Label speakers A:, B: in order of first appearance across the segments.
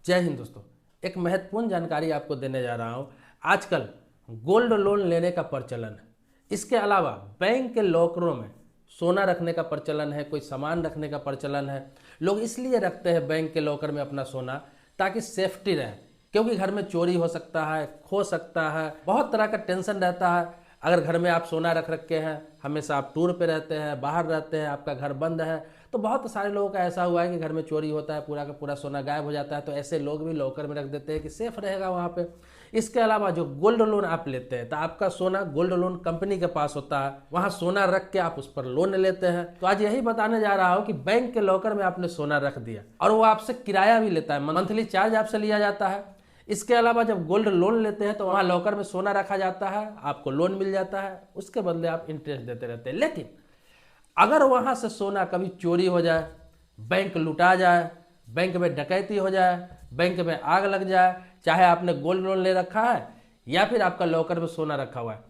A: जय हिंद दोस्तों। एक महत्वपूर्ण जानकारी आपको देने जा रहा हूँ। आजकल गोल्ड लोन लेने का प्रचलन है। इसके अलावा बैंक के लॉकरों में सोना रखने का प्रचलन है, कोई सामान रखने का प्रचलन है। लोग इसलिए रखते हैं बैंक के लॉकर में अपना सोना ताकि सेफ्टी रहे, क्योंकि घर में चोरी हो सकता है, खो सकता है, बहुत तरह का टेंशन रहता है। अगर घर में आप सोना रख रखे हैं, हमेशा आप टूर पे रहते हैं, बाहर रहते हैं, आपका घर बंद है, तो बहुत सारे लोगों का ऐसा हुआ है कि घर में चोरी होता है, पूरा का पूरा सोना गायब हो जाता है। तो ऐसे लोग भी लॉकर में रख देते हैं कि सेफ रहेगा वहाँ पे। इसके अलावा जो गोल्ड लोन आप लेते हैं तो आपका सोना गोल्ड लोन कंपनी के पास होता है, वहाँ सोना रख के आप उस पर लोन लेते हैं। तो आज यही बताने जा रहा हूँ कि बैंक के लॉकर में आपने सोना रख दिया और वो आपसे किराया भी लेता है, मंथली चार्ज आपसे लिया जाता है। इसके अलावा जब गोल्ड लोन लेते हैं तो वहाँ लॉकर में सोना रखा जाता है, आपको लोन मिल जाता है, उसके बदले आप इंटरेस्ट देते रहते हैं। लेकिन अगर वहाँ से सोना कभी चोरी हो जाए, बैंक लुटा जाए, बैंक में डकैती हो जाए, बैंक में आग लग जाए, चाहे आपने गोल्ड लोन ले रखा है या फिर आपका लॉकर में सोना रखा हुआ है,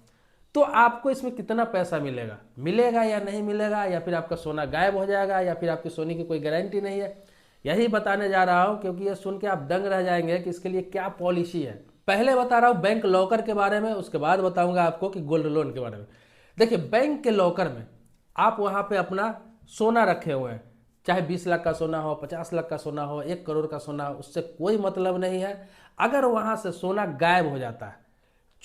A: तो आपको इसमें कितना पैसा मिलेगा, मिलेगा या नहीं मिलेगा, या फिर आपका सोना गायब हो जाएगा, या फिर आपके सोने की कोई गारंटी नहीं है, यही बताने जा रहा हूं। क्योंकि ये सुन के आप दंग रह जाएंगे कि इसके लिए क्या पॉलिसी है। पहले बता रहा हूं बैंक लॉकर के बारे में, उसके बाद बताऊंगा आपको कि गोल्ड लोन के बारे में। देखिए, बैंक के लॉकर में आप वहां पे अपना सोना रखे हुए हैं, चाहे 20 लाख का सोना हो, 50 लाख का सोना हो, 1 करोड़ का सोना हो, उससे कोई मतलब नहीं है। अगर वहां से सोना गायब हो जाता है,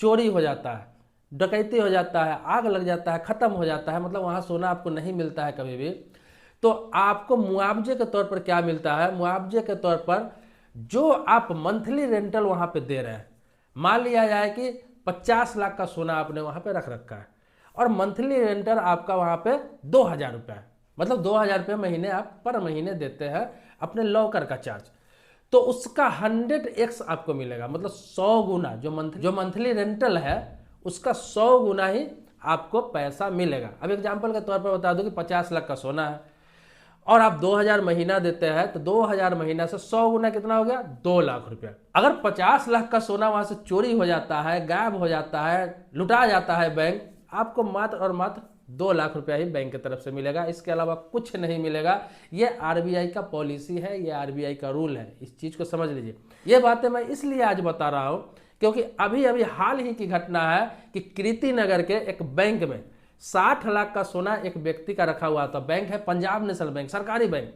A: चोरी हो जाता है, डकैती हो जाता है, आग लग जाता है, खत्म हो जाता है, मतलब वहां सोना आपको नहीं मिलता है कभी भी, तो आपको मुआवजे के तौर पर क्या मिलता है? मुआवजे के तौर पर जो आप मंथली रेंटल वहां पे दे रहे हैं, मान लिया जाए कि 50 लाख का सोना आपने वहां पे रख रखा है और मंथली रेंटल आपका वहां पे 2000 रुपया है, मतलब 2000 रुपये महीने आप पर महीने देते हैं अपने लॉकर का चार्ज, तो उसका 100x आपको मिलेगा, मतलब 100 गुना जो मंथली रेंटल है उसका 100 गुना ही आपको पैसा मिलेगा। अब एग्जाम्पल के तौर पर बता दो कि 50 लाख का सोना है और आप 2000 महीना देते हैं, तो 2000 महीना से 100 गुना कितना हो गया? 2 लाख रुपया। अगर 50 लाख का सोना वहां से चोरी हो जाता है, गायब हो जाता है, लुटा जाता है बैंक, आपको मात्र और मात्र 2 लाख रुपया ही बैंक की तरफ से मिलेगा, इसके अलावा कुछ नहीं मिलेगा। ये आरबीआई का पॉलिसी है, ये आरबीआई का रूल है, इस चीज को समझ लीजिए। ये बातें मैं इसलिए आज बता रहा हूं क्योंकि अभी अभी हाल ही की घटना है कि कृति नगर के एक बैंक में 60 लाख का सोना एक व्यक्ति का रखा हुआ था। बैंक है पंजाब नेशनल बैंक, सरकारी बैंक।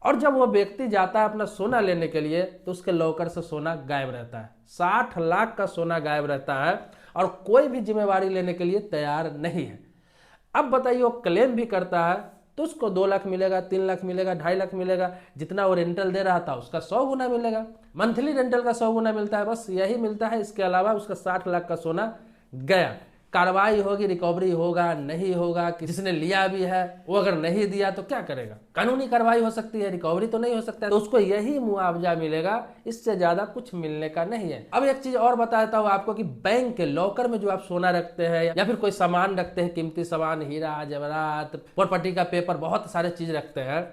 A: और जब वो व्यक्ति जाता है अपना सोना लेने के लिए तो उसके लॉकर से सोना गायब रहता है। 60 लाख का सोना गायब रहता है और कोई भी जिम्मेवारी लेने के लिए तैयार नहीं है। अब बताइए, वो क्लेम भी करता है तो उसको 2 लाख मिलेगा, 3 लाख मिलेगा, 2.5 लाख मिलेगा, जितना वो रेंटल दे रहा था उसका 100 गुना मिलेगा। मंथली रेंटल का 100 गुना मिलता है, बस यही मिलता है। इसके अलावा उसका 60 लाख का सोना गया। कार्रवाई होगी, रिकवरी होगा, नहीं होगा, किसने लिया भी है वो अगर नहीं दिया तो क्या करेगा? कानूनी कार्रवाई हो सकती है, रिकवरी तो नहीं हो सकता है, तो उसको यही मुआवजा मिलेगा, इससे ज्यादा कुछ मिलने का नहीं है। अब एक चीज और बता देता हूँ आपको कि बैंक के लॉकर में जो आप सोना रखते हैं या फिर कोई सामान रखते हैं, कीमती सामान, हीरा जवाहरात, प्रॉपर्टी का पेपर, बहुत सारे चीज रखते हैं,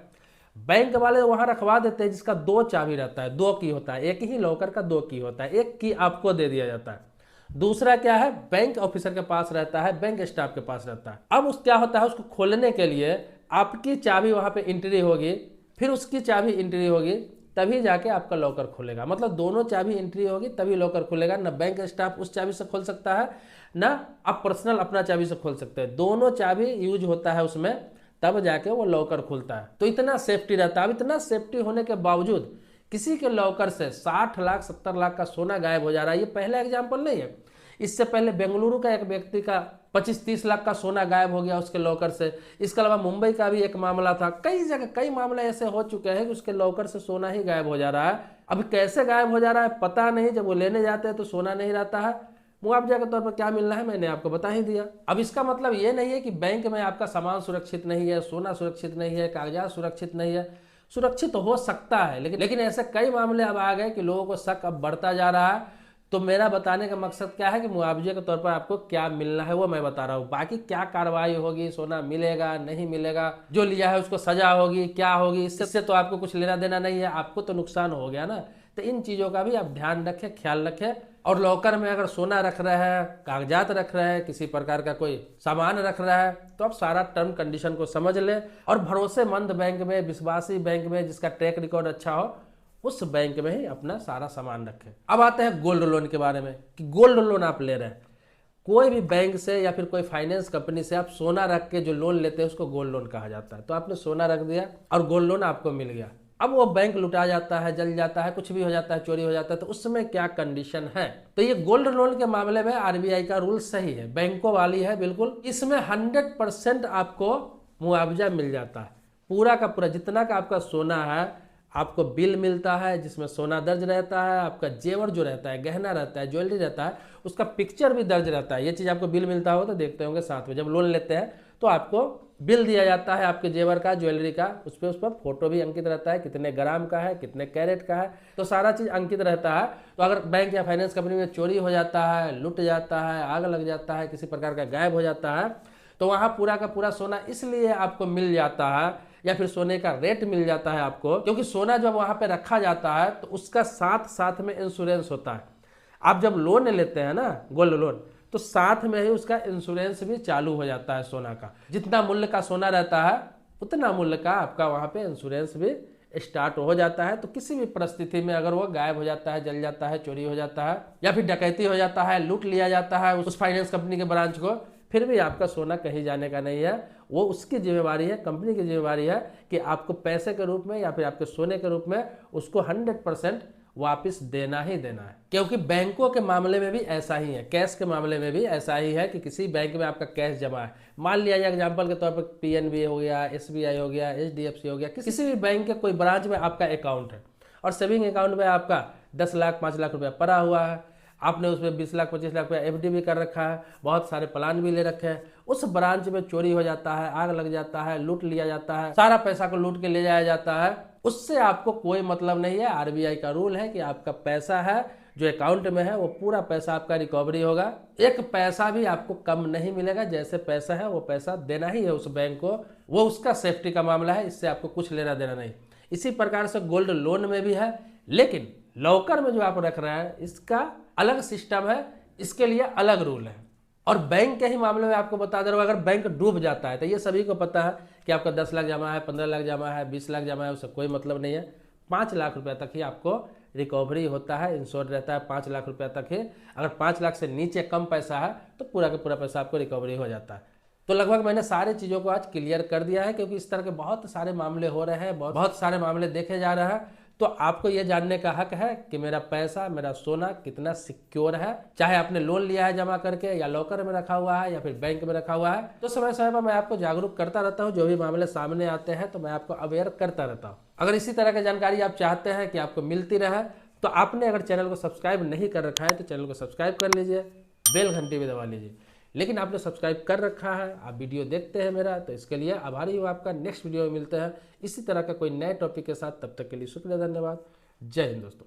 A: बैंक वाले वहां रखवा देते हैं जिसका 2 चाबी रहता है, 2 की होता है। एक ही लॉकर का 2 की होता है, एक की आपको दे दिया जाता है, दूसरा क्या है? बैंक ऑफिसर के पास रहता है, बैंक स्टाफ के पास रहता है। अब उस क्या होता है, उसको खोलने के लिए आपकी चाबी वहां पे एंट्री होगी, फिर उसकी चाबी एंट्री होगी, तभी जाके आपका लॉकर खुलेगा। मतलब दोनों चाबी एंट्री होगी तभी लॉकर खुलेगा। ना बैंक स्टाफ उस चाबी से खोल सकता है, ना आप पर्सनल अपना चाबी से खोल सकते हैं। दोनों चाबी यूज होता है उसमें, तब जाके वो लॉकर खुलता है। तो इतना सेफ्टी रहता है। अब इतना सेफ्टी होने के बावजूद किसी के लॉकर से 60 लाख 70 लाख का सोना गायब हो जा रहा है। ये पहला एग्जाम्पल नहीं है, इससे पहले बेंगलुरु का एक व्यक्ति का 25-30 लाख का सोना गायब हो गया उसके लॉकर से। इसके अलावा मुंबई का भी एक मामला था। कई जगह कई मामले ऐसे हो चुके हैं कि उसके लॉकर से सोना ही गायब हो जा रहा है। अब कैसे गायब हो जा रहा है पता नहीं, जब वो लेने जाते हैं तो सोना नहीं रहता है। मुआवजा के तौर पर क्या मिलना है मैंने आपको बता ही दिया। अब इसका मतलब ये नहीं है कि बैंक में आपका सामान सुरक्षित नहीं है, सोना सुरक्षित नहीं है, कागजात सुरक्षित नहीं है। सुरक्षित हो सकता है, लेकिन ऐसे कई मामले अब आ गए कि लोगों को शक अब बढ़ता जा रहा है। तो मेरा बताने का मकसद क्या है कि मुआवजे के तौर पर आपको क्या मिलना है वो मैं बता रहा हूँ। बाकी क्या कार्रवाई होगी, सोना मिलेगा नहीं मिलेगा, जो लिया है उसको सजा होगी, क्या होगी, इससे तो आपको कुछ लेना देना नहीं है, आपको तो नुकसान हो गया ना। तो इन चीज़ों का भी आप ध्यान रखें, ख्याल रखें। और लॉकर में अगर सोना रख रहे हैं, कागजात रख रहे हैं, किसी प्रकार का कोई सामान रख रहा है, तो आप सारा टर्म कंडीशन को समझ लें और भरोसेमंद बैंक में, विश्वासी बैंक में जिसका ट्रैक रिकॉर्ड अच्छा हो, उस बैंक में ही अपना सारा सामान रखें। अब आते हैं गोल्ड लोन के बारे में कि गोल्ड लोन आप ले रहे हैं, कोई भी बैंक से या फिर कोई फाइनेंस कंपनी से आप सोना रख के जो लोन लेते हैं उसको गोल्ड लोन कहा जाता है। तो आपने सोना रख दिया और गोल्ड लोन आपको मिल गया, अब वो बैंक लुटा जाता है, जल जाता है, कुछ भी हो जाता है, चोरी हो जाता है, तो उसमें क्या कंडीशन है। तो ये गोल्ड लोन के मामले में आरबीआई का रूल सही है, बैंकों वाली है बिल्कुल। इसमें 100% आपको मुआवजा मिल जाता है, पूरा का पूरा जितना का आपका सोना है आपको बिल मिलता है जिसमें सोना दर्ज रहता है, आपका जेवर जो रहता है, गहना रहता है, ज्वेलरी रहता है, उसका पिक्चर भी दर्ज रहता है। ये चीज़ आपको बिल मिलता हो तो देखते होंगे साथ में, जब लोन लेते हैं तो आपको बिल दिया जाता है आपके जेवर का, ज्वेलरी का, उस पर फोटो भी अंकित रहता है, कितने ग्राम का है, कितने कैरेट का है, तो सारा चीज़ अंकित रहता है। तो अगर बैंक या फाइनेंस कंपनी में चोरी हो जाता है, लुट जाता है, आग लग जाता है, किसी प्रकार का गायब हो जाता है, तो वहाँ पूरा का पूरा सोना इसलिए आपको मिल जाता है या फिर सोने का रेट मिल जाता है आपको, क्योंकि सोना जब वहाँ पे रखा जाता है तो उसका साथ साथ में इंश्योरेंस होता है। आप जब लोन लेते हैं ना गोल्ड लोन, तो साथ में ही उसका इंश्योरेंस भी चालू हो जाता है सोना का। जितना मूल्य का सोना रहता है उतना मूल्य का आपका वहाँ पे इंश्योरेंस भी स्टार्ट हो जाता है। तो किसी भी परिस्थिति में अगर वो गायब हो जाता है, जल जाता है, चोरी हो जाता है या फिर डकैती हो जाता है, लूट लिया जाता है उस फाइनेंस कंपनी के ब्रांच को, फिर भी आपका सोना कहीं जाने का नहीं है। वो उसकी जिम्मेवारी है, कंपनी की जिम्मेवारी है कि आपको पैसे के रूप में या फिर आपके सोने के रूप में उसको 100% वापस देना ही देना है। क्योंकि बैंकों के मामले में भी ऐसा ही है, कैश के मामले में भी ऐसा ही है कि किसी बैंक में आपका कैश जमा है, मान लिया जाए एग्जांपल के तौर पर पीएनबी हो गया, एसबीआई हो गया, एचडीएफसी हो गया, किसी भी बैंक के कोई ब्रांच में आपका अकाउंट है और सेविंग अकाउंट में आपका 10 लाख 5 लाख रुपया पड़ा हुआ है, आपने उसमें 20 लाख 25 लाख रुपया एफडी भी कर रखा है, बहुत सारे प्लान भी ले रखे हैं, उस ब्रांच में चोरी हो जाता है, आग लग जाता है, लूट लिया जाता है, सारा पैसा को लूट के ले जाया जाता है, उससे आपको कोई मतलब नहीं है। आरबीआई का रूल है कि आपका पैसा है जो अकाउंट में है वो पूरा पैसा आपका रिकवरी होगा, एक पैसा भी आपको कम नहीं मिलेगा। जैसे पैसा है वो पैसा देना ही है उस बैंक को, वो उसका सेफ्टी का मामला है, इससे आपको कुछ लेना देना नहीं। इसी प्रकार से गोल्ड लोन में भी है, लेकिन लॉकर में जो आप रख रहे हैं इसका अलग सिस्टम है, इसके लिए अलग रूल है। और बैंक के ही मामले में आपको बता दे रहा हूं, अगर बैंक डूब जाता है तो ये सभी को पता है कि आपका 10 लाख जमा है, 15 लाख जमा है, 20 लाख जमा है, उससे कोई मतलब नहीं है। 5 लाख रुपए तक ही आपको रिकवरी होता है, इंश्योर्ड रहता है 5 लाख रुपए तक ही। अगर 5 लाख से नीचे कम पैसा है तो पूरा का पूरा पैसा आपको रिकवरी हो जाता है। तो लगभग मैंने सारी चीज़ों को आज क्लियर कर दिया है, क्योंकि इस तरह के बहुत सारे मामले हो रहे हैं, बहुत सारे मामले देखे जा रहे हैं। तो आपको यह जानने का हक है कि मेरा पैसा, मेरा सोना कितना सिक्योर है, चाहे आपने लोन लिया है जमा करके या लॉकर में रखा हुआ है या फिर बैंक में रखा हुआ है। तो समय समय पर मैं आपको जागरूक करता रहता हूं, जो भी मामले सामने आते हैं तो मैं आपको अवेयर करता रहता हूं। अगर इसी तरह की जानकारी आप चाहते हैं कि आपको मिलती रहे, तो आपने अगर चैनल को सब्सक्राइब नहीं कर रखा है तो चैनल को सब्सक्राइब कर लीजिए, बेल घंटी भी दबा लीजिए। लेकिन आपने सब्सक्राइब कर रखा है, आप वीडियो देखते हैं मेरा, तो इसके लिए आभारी हूँ आपका। नेक्स्ट वीडियो में मिलते हैं इसी तरह का कोई नए टॉपिक के साथ, तब तक के लिए शुक्रिया, धन्यवाद, जय हिंद दोस्तों।